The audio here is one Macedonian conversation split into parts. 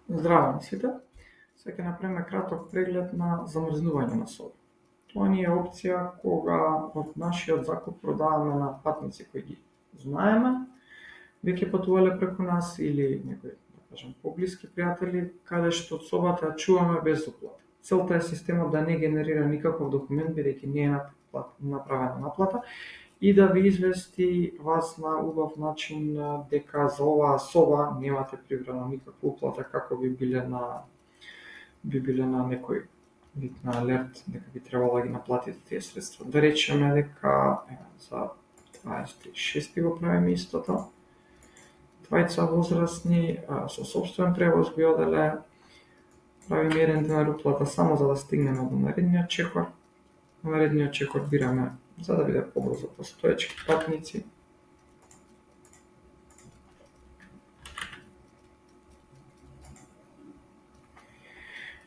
Здраво на сите. Сега ќе направиме краток преглед на замрзнување на соби. Тоа ни е опција кога од нашиот закуп продаваме на патници кои ги знаеме, веќе патувале преку нас или некои, да кажем, поблиски пријатели, каде што собата ја чуваме без уплата. Целта е системот да не генерира никаков документ, бидејќи не е направена наплата, и да ви извести вас на убав начин дека за оваа соба немате прибрана никаква уплата како би биле на некој вид на алерт дека би требало да ги наплатите тие средства. Да речеме дека за 26 го правиме истото. Двајца возрастни со сопствен превоз би оделе, правиме 1 динар уплата само за да стигнеме до наредниот чекор. На наредниот чекор бираме за да биде побрзо постоечки патници.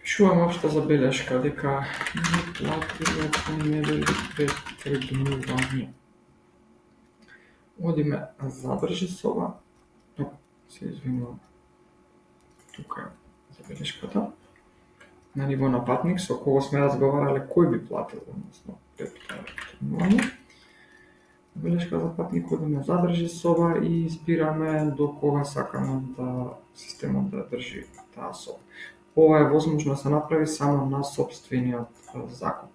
Пишуваме општа забелешка дека не платиме по недели пред тргнување. Одиме задржи соба. Се извинувам. Тука е забелешката. На ниво на патник со кого сме разговарале кој би платил, односно пред тргнување. Забелешка за патник, одиме задржи соба и избираме до кога сакаме да системот да држи таа соба. Ова е возможно да се направи само на сопствениот закуп.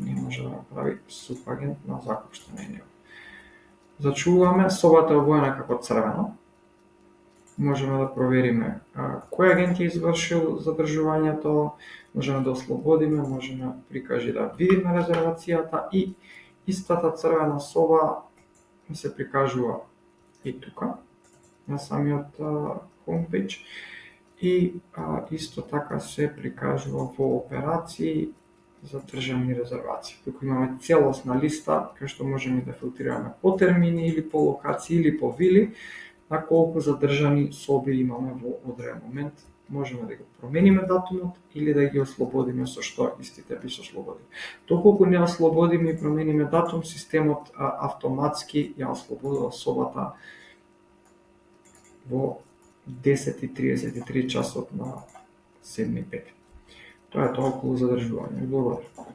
Не може да направи супагент на закуп што не е него. Зачуваме, собата е обоена како црвено. Можеме да провериме кој агент е извршил задржувањето, можеме да ослободиме, можеме да прикажи да видиме резервацијата и истата црвена соба се прикажува и тука на самиот homepage и исто така се прикажува во операции за држани резервации. Тука имаме целосна листа кај што можеме да филтрираме по термини или по локации или по вили на колку задржани соби имаме во одреден момент. Можеме да го промениме датумот или да ги ослободиме со што истите би се ослободили. Доколку не ослободиме и промениме датум, системот автоматски ја ослободува собата во 10:33 часот на 7.5. Тоа е тоа околу задржување. Благодарам.